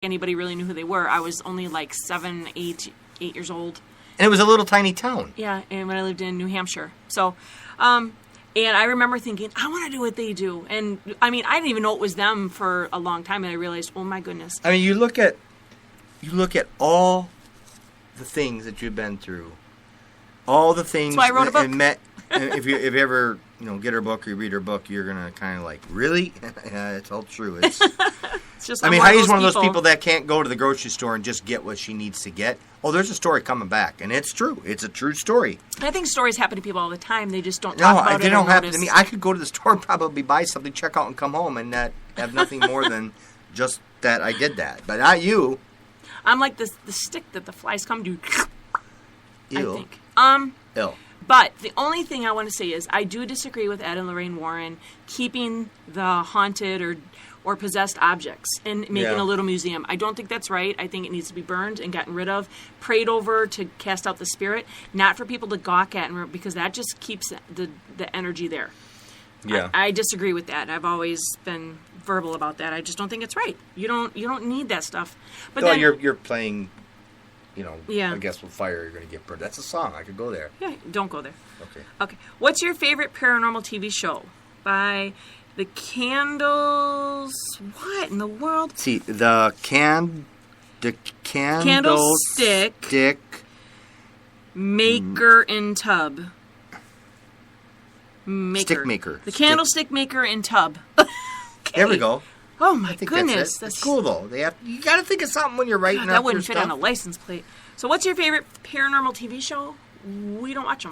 anybody really knew who they were. I was only like 8 years old. And it was a little tiny town. Yeah, and when I lived in New Hampshire. So, and I remember thinking, I want to do what they do. And, I mean, I didn't even know it was them for a long time, and I realized, oh, my goodness. I mean, you look at all the things that you've been through, all the things. That's why I wrote a book. And if you ever, get her book or you read her book, you're going to kind of like, really? Yeah, it's all true. It's just I mean, Heidi's one of those people that can't go to the grocery store and just get what she needs to get. Oh, there's a story coming back, and it's true. It's a true story. I think stories happen to people all the time. They just don't talk about it. No, they don't happen to me. I could go to the store and probably buy something, check out, and come home, and not have nothing more than just that I did that. But not you. I'm like the stick that the flies come to. Ew. I think. Ill. But the only thing I want to say is I do disagree with Ed and Lorraine Warren keeping the haunted or possessed objects and making a little museum. I don't think that's right. I think it needs to be burned and gotten rid of, prayed over to cast out the spirit, not for people to gawk at, because that just keeps the energy there. Yeah, I disagree with that. I've always been verbal about that. I just don't think it's right. You don't need that stuff. But no, then you're playing. Yeah. I guess with fire you're going to get burned. That's a song. I could go there. Yeah, don't go there. Okay. What's your favorite paranormal TV show? By the Candles... What in the world? See, the Candlestick Maker in Tub. Stick maker. The Candlestick Maker in Tub. Okay. There we go. Oh my goodness, that's cool though. You got to think of something when you're writing. That wouldn't fit on a license plate. So, what's your favorite paranormal TV show? We don't watch them.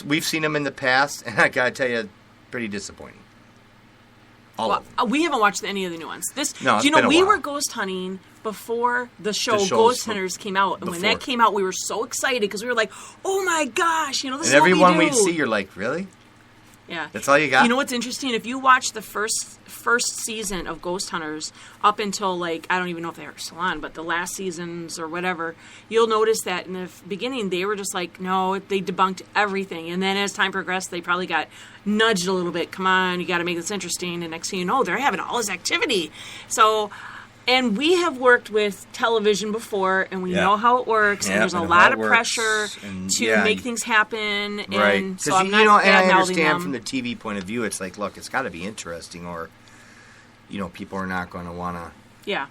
We've seen them in the past, and I gotta tell you, pretty disappointing. All of them. We haven't watched any of the new ones. We were ghost hunting before the show Ghost Hunters came out, and when that came out, we were so excited because we were like, "Oh my gosh, this is what we do." And everyone we see, you're like, "Really?" Yeah. That's all you got? You know what's interesting? If you watch the first season of Ghost Hunters up until, I don't even know if they were still on, but the last seasons or whatever, you'll notice that in the beginning they were just like, no, they debunked everything. And then as time progressed, they probably got nudged a little bit. Come on, you got to make this interesting. And next thing you know, they're having all this activity. So... And we have worked with television before, and we know how it works, and there's a lot of pressure to make things happen. Right. And so I'm not and I understand them. from the TV point of view, it's like, look, it's got to be interesting, or, people are not going to want to. Yeah.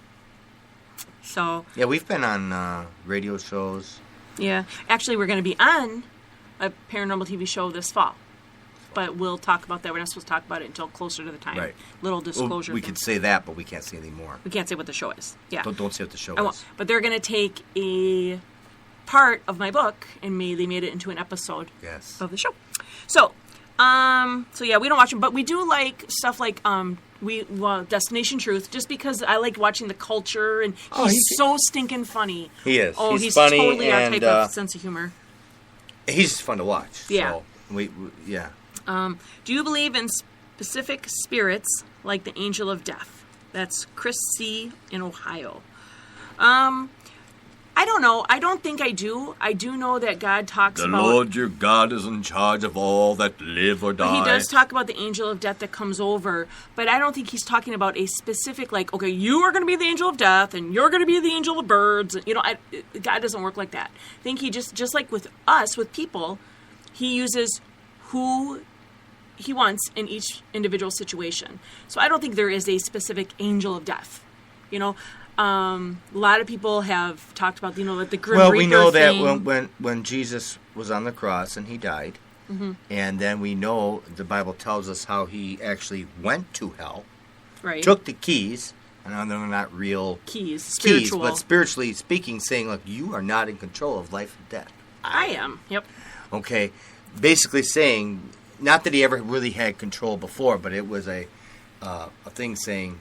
So. Yeah, we've been on radio shows. Yeah. Actually, we're going to be on a paranormal TV show this fall. But we'll talk about that. We're not supposed to talk about it until closer to the time. Right. Little disclosure. We could say that, but we can't say anything more. We can't say what the show is. Yeah. Don't say what the show is. But they're going to take a part of my book, and they made it into an episode of the show. So yeah, we don't watch them, but we do like stuff like Destination Truth, just because I like watching the culture, and he's so stinking funny. He is. Oh, he's funny, totally our and, type of sense of humor. He's just fun to watch. Yeah. So do you believe in specific spirits like the angel of death? That's Chris C. in Ohio. I don't know. I don't think I do. I do know that God talks about... The Lord your God is in charge of all that live or die. But he does talk about the angel of death that comes over, but I don't think he's talking about a specific, okay, you are going to be the angel of death, and you're going to be the angel of birds. God doesn't work like that. I think he just like with us, with people, he uses who he wants in each individual situation. So I don't think there is a specific angel of death. A lot of people have talked about, like the Grim Reaper we know thing. that when Jesus was on the cross and he died, and then we know the Bible tells us how he actually went to hell, right? Took the keys, and they're not real keys, but spiritually speaking, saying, look, you are not in control of life and death. I am. Yep. Okay. Basically saying, not that he ever really had control before, but it was a thing saying,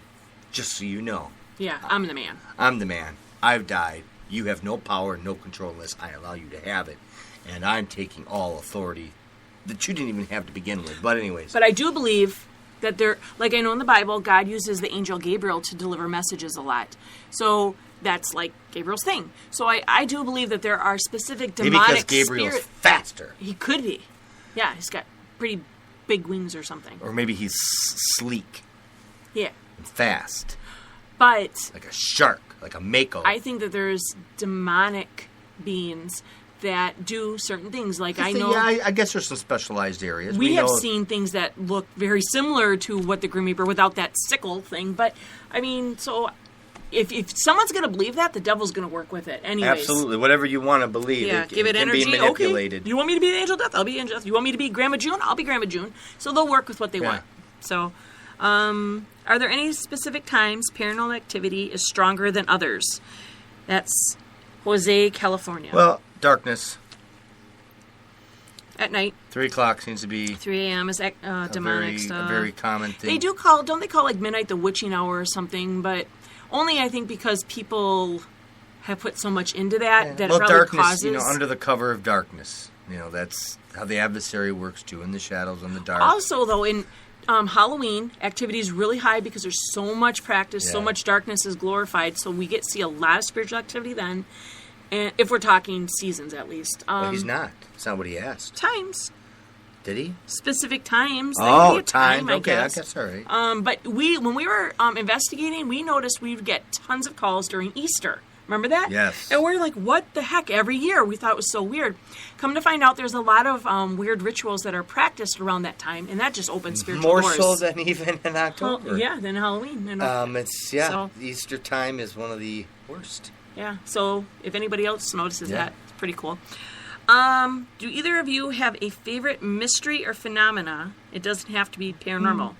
just so you know. Yeah, I'm the man. I'm the man. I've died. You have no power, no control unless I allow you to have it. And I'm taking all authority that you didn't even have to begin with. But anyways. But I do believe that I know in the Bible, God uses the angel Gabriel to deliver messages a lot. So that's like Gabriel's thing. So I do believe that there are specific demonic Maybe because Gabriel's faster. He could be. Yeah, he's got pretty big wings or something. Or maybe he's sleek. Yeah. And fast. But... Like a shark. like a Mako. I think that there's demonic beings that do certain things. Like I know, I guess there's some specialized areas. We have seen things that look very similar to what the Grim Reaper without that sickle thing. But I mean, so if someone's going to believe that, the devil's going to work with it. Anyways. Absolutely, whatever you want to believe. Yeah, give it can energy. Be manipulated. Okay. You want me to be the Angel of Death? I'll be Angel of Death. You want me to be Grandma June? I'll be Grandma June. So they'll work with what they want. So, are there any specific times paranormal activity is stronger than others? That's Jose, California. Well, darkness. At night. 3 o'clock seems to be 3 a.m. is demonic stuff. A very common thing. They don't they call like midnight the witching hour or something, but only I think because people have put so much into that that it probably darkness, causes... under the cover of darkness. That's how the adversary works too, in the shadows, in the dark. Also, though, in Halloween, activity is really high because there's so much practice, so much darkness is glorified, so we get to see a lot of spiritual activity then, and if we're talking seasons at least. But he's not. That's not what he asked. Times. Did he? Specific times. Time. Okay, I guess all right. But when we were investigating, we noticed we would get tons of calls during Easter. Remember that? Yes. And we're like, what the heck? Every year. We thought it was so weird. Come to find out, there's a lot of weird rituals that are practiced around that time, and that just opens spiritual doors. More so than even in October. Well, yeah, than Halloween. So, Easter time is one of the worst. Yeah, so if anybody else notices that, it's pretty cool. Do either of you have a favorite mystery or phenomena? It doesn't have to be paranormal.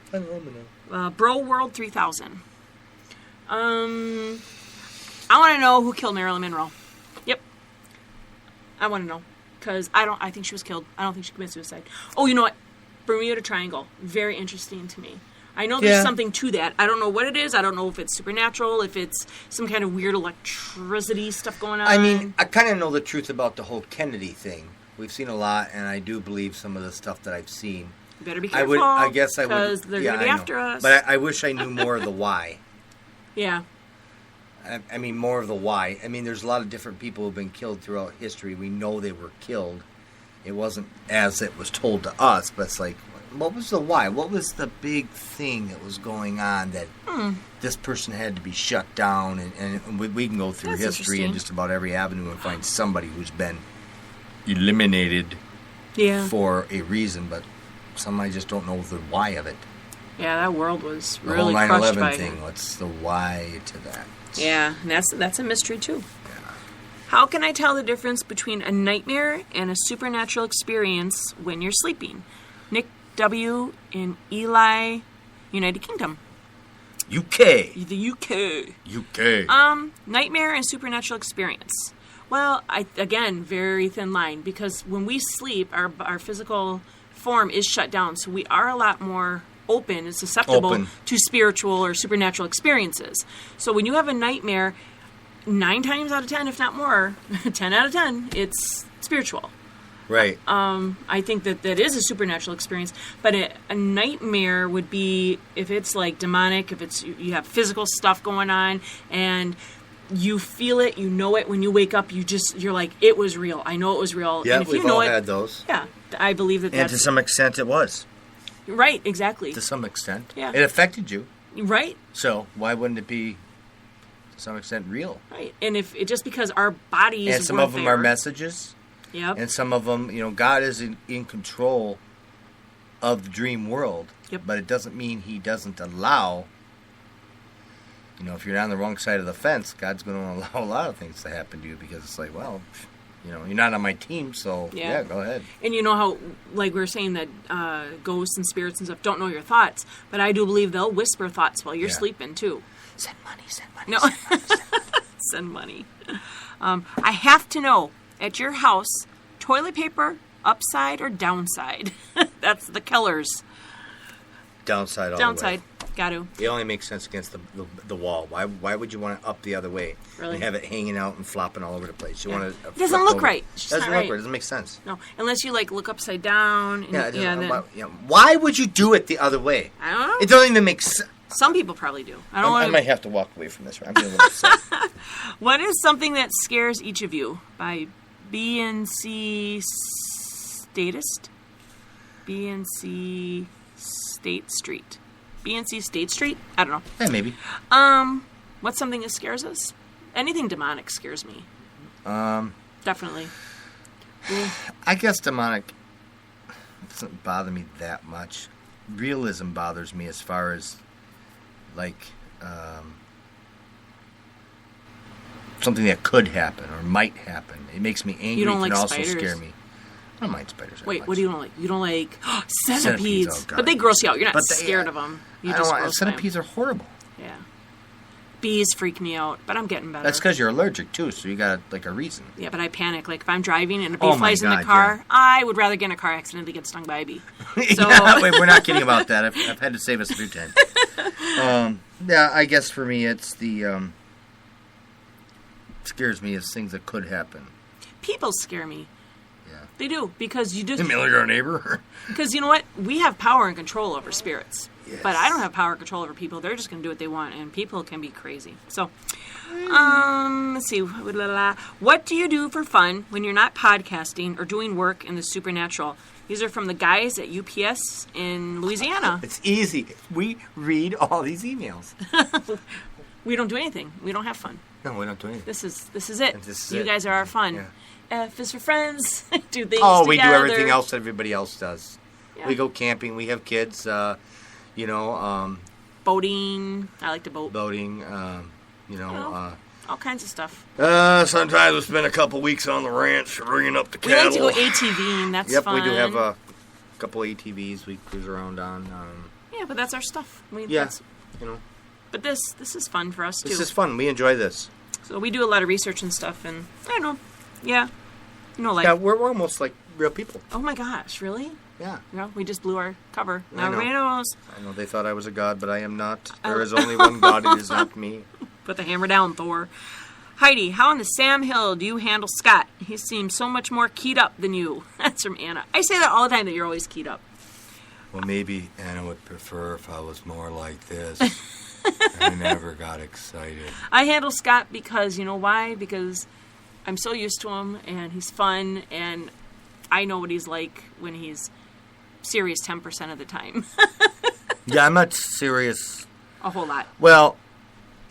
Bro World 3000. I want to know who killed Marilyn Monroe. Yep. I want to know. Because I think she was killed. I don't think she committed suicide. Oh, you know what? Bermuda Triangle. Very interesting to me. I know there's something to that. I don't know what it is. I don't know if it's supernatural, if it's some kind of weird electricity stuff going on. I mean, I kind of know the truth about the whole Kennedy thing. We've seen a lot, and I do believe some of the stuff that I've seen. You better be careful. I guess I would. Because they're going to be after us. But I wish I knew more of the why. Yeah. I mean, more of the why. I mean, there's a lot of different people who've been killed throughout history. We know they were killed. It wasn't as it was told to us, but it's like, what was the why? What was the big thing that was going on that this person had to be shut down? And we can go through history and just about every avenue and find somebody who's been eliminated for a reason, but some I just don't know the why of it. Yeah, that world was the really whole crushed 9/11 by thing. What's the why to that? Yeah, and that's a mystery too. Yeah. How can I tell the difference between a nightmare and a supernatural experience when you're sleeping? Nick W. in Ely, United Kingdom. UK. The UK. UK. Nightmare and supernatural experience. Well, again, very thin line, because when we sleep, our physical form is shut down, so we are a lot more open and susceptible to spiritual or supernatural experiences. So when you have a nightmare, 9 times out of 10, if not more, 10 out of 10, it's spiritual. Right. I think that is a supernatural experience, but a nightmare would be if it's like demonic, if it's you have physical stuff going on and you feel it, you know it. When you wake up, you're like, it was real. I know it was real. Yeah, and if we've you know all it, had those. Yeah, I believe that. And to some extent, it was. Right. Exactly. To some extent. Yeah. It affected you. Right. So why wouldn't it be, to some extent, real? Right. And if it just because our bodies and some of them are messages. Yep. And some of them, God is in control of the dream world. Yep. But it doesn't mean He doesn't allow. If you're on the wrong side of the fence, God's going to allow a lot of things to happen to you because it's like, well, you're not on my team, so yeah, go ahead. And you know how, like we were saying, that ghosts and spirits and stuff don't know your thoughts, but I do believe they'll whisper thoughts while you're sleeping too. Send money. No, send money. I have to know, at your house, toilet paper upside or downside? That's the Kellers. Downside all Downside. the way. Got to. It only makes sense against the wall. Why would you want it up the other way? Really? And have it hanging out and flopping all over the place. You want it. It doesn't look right. It doesn't look right. It doesn't make sense. No, unless you look upside down. And, why would you do it the other way? I don't know. It doesn't even make sense. Some people probably do. I might have to walk away from this. I'm getting a little upset. What is something that scares each of you? By BNC Statist? BNC State Street. BNC State Street? I don't know. Yeah, maybe. What's something that scares us? Anything demonic scares me. Definitely. I guess demonic doesn't bother me that much. Realism bothers me as far as, like, something that could happen or might happen. It makes me angry. You don't It like can also spiders? scare me. I don't mind spiders that Wait, much. what do you don't like? You don't like centipedes. Centipedes, oh, God. But they gross you out. You're not But they- scared of them. You I just don't want, gross by 'em. centipedes are horrible. Yeah. Bees freak me out, but I'm getting better. That's because you're allergic, too, so you got, like, a reason. Yeah, but I panic. Like, if I'm driving and a bee Oh, my flies in the God, car, yeah. I would rather get in a car accident than get stung by a bee. So, Yeah, wait, we're not kidding about that. I've had to save us a few times. Yeah, I guess for me it's the... scares me is things that could happen. people scare me. Yeah. They do, because you just... Emily, our neighbor. Because you know what? We have power and control over spirits. Yes. But I don't have power and control over people. They're just going to do what they want, and people can be crazy. So, let's see. What do you do for fun when you're not podcasting or doing work in the supernatural? These are from the guys at UPS in Louisiana. It's easy. We read all these emails. We don't do anything. We don't have fun. No, we don't do anything. This is it. This is you it. guys are our fun. Yeah. F is for friends. Do things Oh, we do together. everything else that everybody else does. Yeah. We go camping. We have kids. Boating. I like to boat. Boating. All kinds of stuff. Sometimes we spend a couple weeks on the ranch ringing up the We cattle. like to go ATVing. That's Yep, fun. we do have a couple ATVs we cruise around on. Yeah, but that's our stuff. Yeah, That's, you know, but this is fun for us too. this is fun. We enjoy this. So we do a lot of research and stuff, and I don't know. Yeah, like Yeah, we're almost like real people. oh my gosh, really? Yeah. No, we just blew our cover. I Now know. everybody knows. I know they thought I was a god, but I am not. Oh. There is only one god. It is not me. Put the hammer down, Thor. Heidi, how in the Sam Hill do you handle Scott? He seems so much more keyed up than you. That's from Anna. I say that all the time, that you're always keyed up. Well, maybe Anna would prefer if I was more like this. I never got excited. I handle Scott because, you know why? Because I'm so used to him, and he's fun, and I know what he's like when he's serious 10% of the time. Yeah, I'm not serious. A whole lot. Well,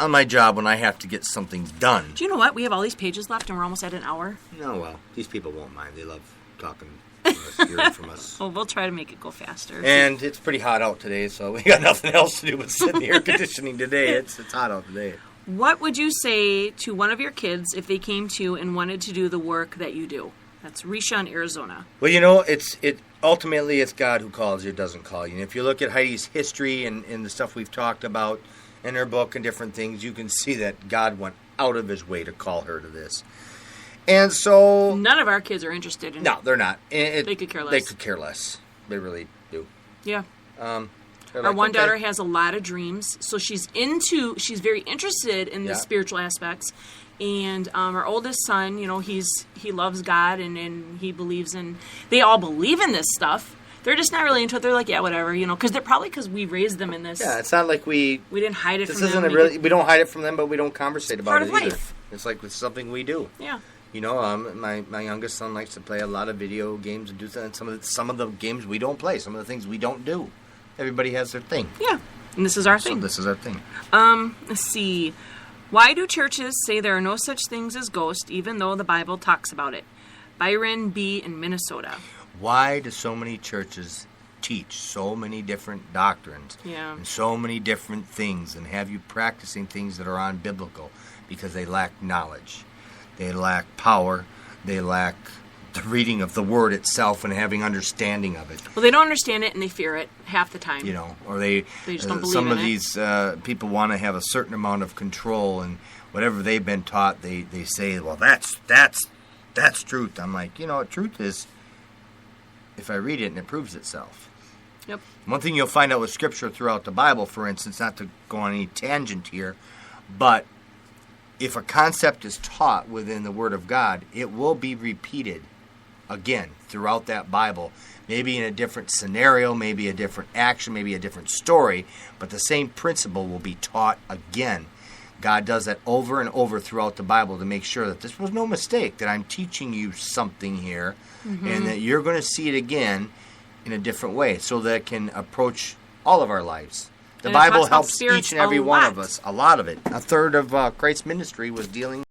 on my job when I have to get something done. Do you know what? We have all these pages left, and we're almost at an hour. No, well, these people won't mind. They love talking to us, hearing from us. Well, we'll try to make it go faster. And it's pretty hot out today, so we got nothing else to do but sit in the air conditioning today. It's hot out today. What would you say to one of your kids if they came to you and wanted to do the work that you do? That's Risha in Arizona. Well, you know, ultimately it's God who calls you, doesn't call you. And if you look at Heidi's history and the stuff we've talked about in her book and different things, you can see that God went out of his way to call her to this. And so... None of our kids are interested in No, they're not. They could care less. They could care less. They really do. Yeah. They're Our like, one okay. daughter has a lot of dreams, so she's very interested in the Yeah. spiritual aspects. And our oldest son, you know, he loves God and he believes in. They all believe in this stuff. They're just not really into it. They're like, yeah, whatever, you know, because we raised them in this. Yeah, it's not like we didn't hide it This from isn't them. a really. We don't hide it from them, but we don't conversate about part it of either. life. It's like it's something we do. Yeah. You know, my youngest son likes to play a lot of video games and do that. And some of the games we don't play. Some of the things we don't do. Everybody has their thing. Yeah. And this is our So thing. this is our thing. Let's see. Why do churches say there are no such things as ghosts, even though the Bible talks about it? Byron B. in Minnesota. Why do so many churches teach so many different doctrines Yeah. and so many different things and have you practicing things that are unbiblical? Because they lack knowledge. They lack power. They lack the reading of the word itself and having understanding of it. Well, they don't understand it and they fear it half the time. You know, or they just don't believe some in of it. these people want to have a certain amount of control, and whatever they've been taught, they say, well, that's truth. I'm like, you know what truth is? If I read it and it proves itself. Yep. One thing you'll find out with Scripture throughout the Bible, for instance, not to go on any tangent here, but if a concept is taught within the Word of God, it will be repeated again throughout that Bible. Maybe in a different scenario, maybe a different action, maybe a different story, but the same principle will be taught again. God does that over and over throughout the Bible to make sure that this was no mistake, that I'm teaching you something here, and that you're going to see it again in a different way, so that it can approach all of our lives. The And it Bible talks about helps spirits each and every a one lot. of us. A lot of it. A third of Christ's ministry was dealing